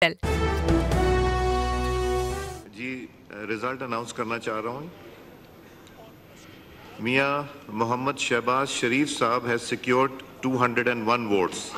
Hospital. जी result announce करना चाह रहा हूँ। मियां मोहम्मद शहबाज शरीफ साहब हैज सिक्योर्ड 201 वोट्स।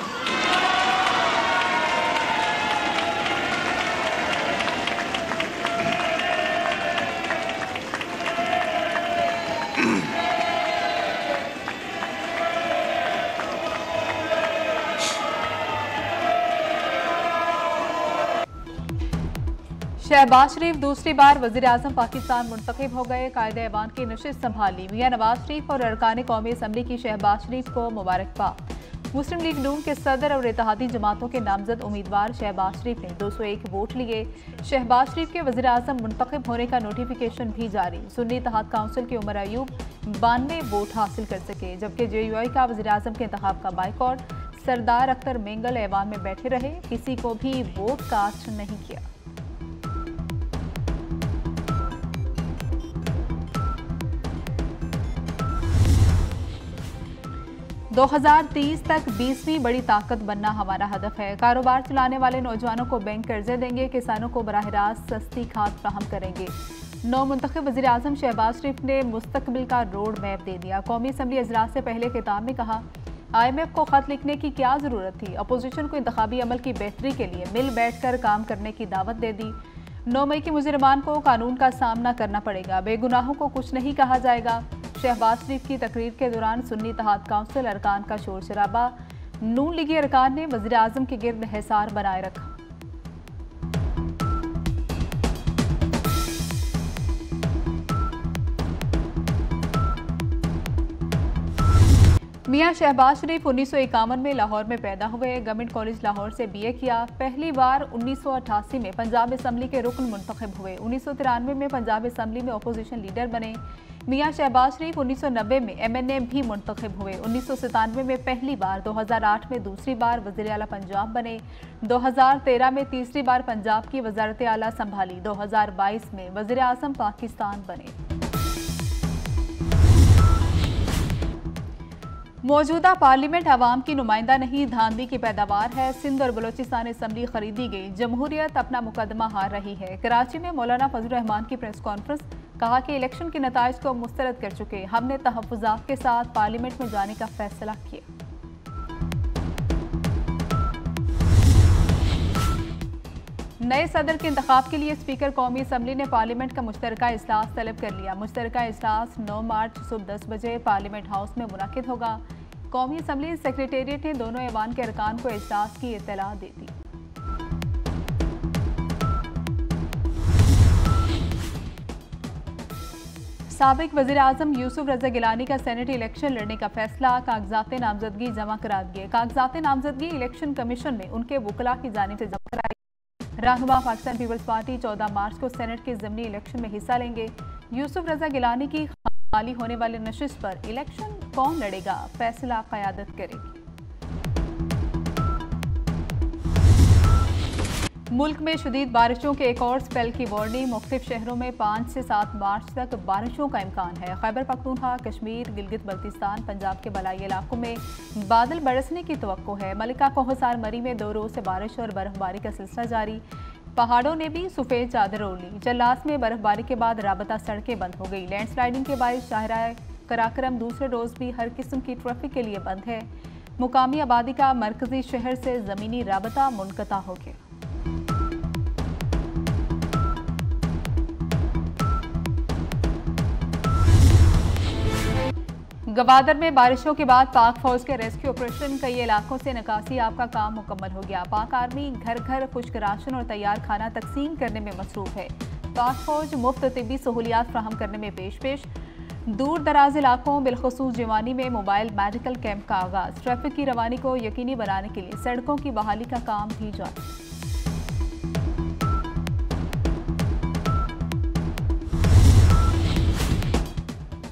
शहबाज शरीफ दूसरी बार वज़ीर-ए-आज़म पाकिस्तान मुंतखब हो गए। कायदे-ए-वान की नशिस्त संभाली। मियां नवाज शरीफ और अरकान कौमी असम्बली की शहबाज शरीफ को मुबारकबाद। मुस्लिम लीग नून के सदर और इत्तेहादी जमातों के नामजद उम्मीदवार शहबाज शरीफ ने 201 वोट लिए। शहबाज शरीफ के वज़ीर-ए-आज़म मुंतखब होने का नोटिफिकेशन भी जारी। सुन्नी इत्तेहाद काउंसिल के उमर अयूब 92 वोट हासिल कर सके, जबकि JUI का वज़ीर-ए-आज़म के इंतखाब का बाइकॉट। सरदार अख्तर मेंगल ऐवान में बैठे रहे, किसी को भी वोट कास्ट नहीं किया। 2030 तक 20वीं बड़ी ताकत बनना हमारा हदफ है। कारोबार चलाने वाले नौजवानों को बैंक कर्जे देंगे, किसानों को बराह रास्त सस्ती खाद फराहम करेंगे। नौ मुंतखब वज़ीर-ए-आज़म शहबाज शरीफ ने मुस्तकबिल का रोड मैप दे दिया। कौमी असम्बली इजलास से पहले खिताब में कहा, IMF को खत लिखने की क्या जरूरत थी। अपोजिशन को इंतखाबी अमल की बेहतरी के लिए मिल बैठ कर काम करने की दावत दे दी। 9 मई के मुजरिमान को कानून का सामना करना पड़ेगा, बेगुनाहों को कुछ नहीं कहा जाएगा। शहबाज शरीफ की तकरीर के दौरान सुन्नी इत्तेहाद काउंसिल अरकान का शोर शराबा। नून लीगी अरकान ने वज़ीर-ए-आज़म के गिर्द हिसार बनाए रखा। मियां शहबाज शरीफ 1951 में लाहौर में पैदा हुए। गवर्नमेंट कॉलेज लाहौर से BA किया। पहली बार 1988 में पंजाब असम्बली के रुकन मुंतखब हुए। 1993 में पंजाब असम्बली में अपोजिशन लीडर बने। मियां शहबाज शरीफ 1990 में MNA भी मुंतखब हुए। 1997 में पहली बार, 2008 में दूसरी बार वज़ीर आला पंजाब बने। 2013 में तीसरी बार पंजाब की वज़ारत आला संभाली। 2022 में वज़ीर-ए-आज़म पाकिस्तान बने। मौजूदा पार्लियामेंट आवाम की नुमाइंदा नहीं, धांधली की पैदावार है। सिंध और बलोचिस्तान असम्बली खरीदी गई। जमहूरियत अपना मुकदमा हार रही है। कराची में मौलाना फजल रहमान की प्रेस कॉन्फ्रेंस, कहा कि इलेक्शन के नताइज को मुस्तरद कर चुके, हमने तहफ़्फ़ुज़ात के साथ पार्लियामेंट में जाने का फैसला किया। नए सदर के इंतखाब के लिए स्पीकर कौमी असम्बली ने पार्लियामेंट का मुश्तरका इजलास तलब कर लिया। मुश्तरका इजलास 9 मार्च सुबह 10 बजे पार्लियामेंट हाउस में मुनाकिद होगा। कौमी असम्बली सेक्रेटेरिएट ने दोनों ऐवान के अरकान को इजलास की इत्तला दे दी। साबिक वज़ीर-ए-आज़म यूसुफ रज़ा गिलानी का सेनेट इलेक्शन लड़ने का फैसला। कागजात नामजदगी जमा करा दिए। कागजात नामजदगी इलेक्शन कमीशन में उनके वकला की जानिब से जमा कराई। रहनुमा पाकिस्तान पीपल्स पार्टी 14 मार्च को सेनेट के ज़मीनी इलेक्शन में हिस्सा लेंगे। यूसुफ रज़ा गिलानी की खाली होने वाले नशिस्त पर इलेक्शन कौन लड़ेगा, फैसला क़यादत करेगी। मुल्क में शदीद बारिशों के एक और स्पेल की वार्निंग। मुख्तलिफ शहरों में 5 से 7 मार्च तक बारिशों का इम्कान है। खैबर पख्तूनख्वा, कश्मीर, गिलगित बल्तिस्तान, पंजाब के बलाई इलाकों में बादल बरसने की तवक्को है। मलिका कोहसार मरी में 2 रोज से बारिश और बर्फबारी का सिलसिला जारी। पहाड़ों ने भी सफ़ेद चादर ओढ़ ली। जल्लास में बर्फबारी के बाद राबता सड़कें बंद हो गई। लैंडस्लाइडिंग के बायस शाहराह कराक्रम दूसरे रोज भी हर किस्म की ट्रैफिक के लिए बंद है। मुकामी आबादी का मरकजी शहर से ज़मीनी राबता मुनक़ता हो गया। गवादर में बारिशों के बाद पाक फौज के रेस्क्यू ऑपरेशन, कई इलाकों से निकासी आप का काम मुकम्मल हो गया। पाक आर्मी घर घर खुश्क राशन और तैयार खाना तकसीम करने में मसरूफ है। पाक फौज मुफ्त तिब्बी सहूलियात फ्राहम करने में पेश। दूर दराज इलाकों बिलखसूस जिवानी में मोबाइल मेडिकल कैंप का आगाज। ट्रैफिक की रवानी को यकीनी बनाने के लिए सड़कों की बहाली का काम भी जारी।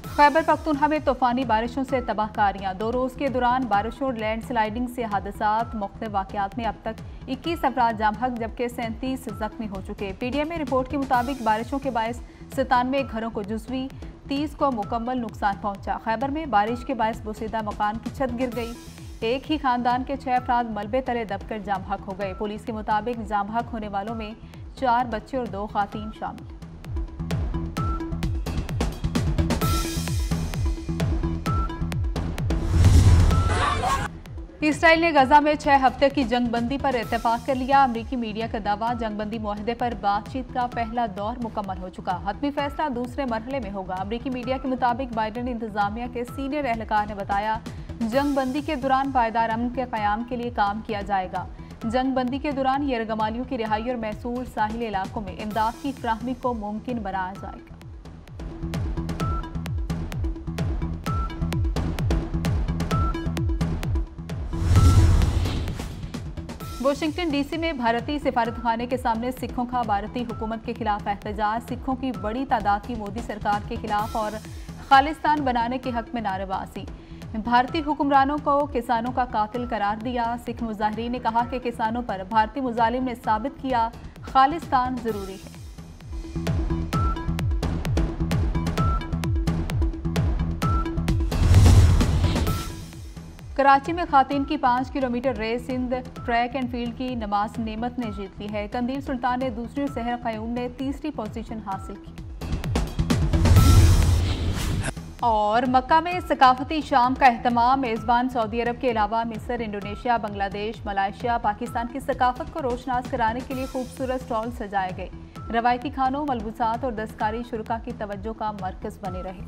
खैबर पख्तूनख्वा में तूफानी बारिशों से तबाहकारियां। 2 रोज के दौरान बारिशों और लैंडस्लाइडिंग से हादसात। मुख्तलिफ वाक़यात में अब तक 21 अफराद जाम हक, जबकि 37 जख्मी हो चुके। PDM रिपोर्ट के मुताबिक बारिशों के बायस 97 घरों को जुज़वी, 30 को मुकम्मल नुकसान पहुंचा। खैबर में बारिश के बायस बोसीदा मकान की छत गिर गई। एक ही खानदान के 6 अफराद मलबे तले दबकर जाम हक हो गए। पुलिस के मुताबिक जाम हक होने वालों में 4 बच्चे और 2 खातीन शामिल। इसराइल ने गजा में 6 हफ्ते की जंगबंदी पर इत्तेफाक कर लिया। अमरीकी मीडिया का दावा, जंगबंदी मुआहदे पर बातचीत का पहला दौर मुकम्मल हो चुका। हतमी फैसला दूसरे मरहले में होगा। अमरीकी मीडिया के मुताबिक बाइडेन इंतजामिया के सीनियर एहलकार ने बताया, जंगबंदी के दौरान पायदार अमन के क़याम के लिए काम किया जाएगा। जंगबंदी के दौरान यरगमालियों की रिहाई और महसूल साहिल इलाकों में इमदाद की फराहमी को मुमकिन बनाया जाएगा। वाशिंगटन डीसी में भारतीय सिफारतखाने के सामने सिखों का भारतीय हुकूमत के खिलाफ एहतजाज। सिखों की बड़ी तादाद की मोदी सरकार के खिलाफ और खालिस्तान बनाने के हक में नारेबाजी। भारतीय हुक्मरानों को किसानों का कातिल करार दिया। सिख मुजाहिरीन ने कहा कि किसानों पर भारतीय मुजालिम ने साबित किया खालिस्तान जरूरी है। कराची में खातीन की 5 kilometre race Sindh track and field की नमाज नेमत ने जीत ली है। कंदील सुल्तान ने दूसरी और सहर क़यूम ने तीसरी पोजीशन हासिल की। और मक्का में सकाफती शाम का एहतमाम। मेज़बान सऊदी अरब के अलावा मिस्र, इंडोनेशिया, बांग्लादेश, मलाइशिया, पाकिस्तान की सकाफत को रोशनास कराने के लिए खूबसूरत स्टॉल सजाए गए। रवायती खानों, मलबूसात और दस्तकारी शुरा की तवज्जो का मरकज़ बने रहे।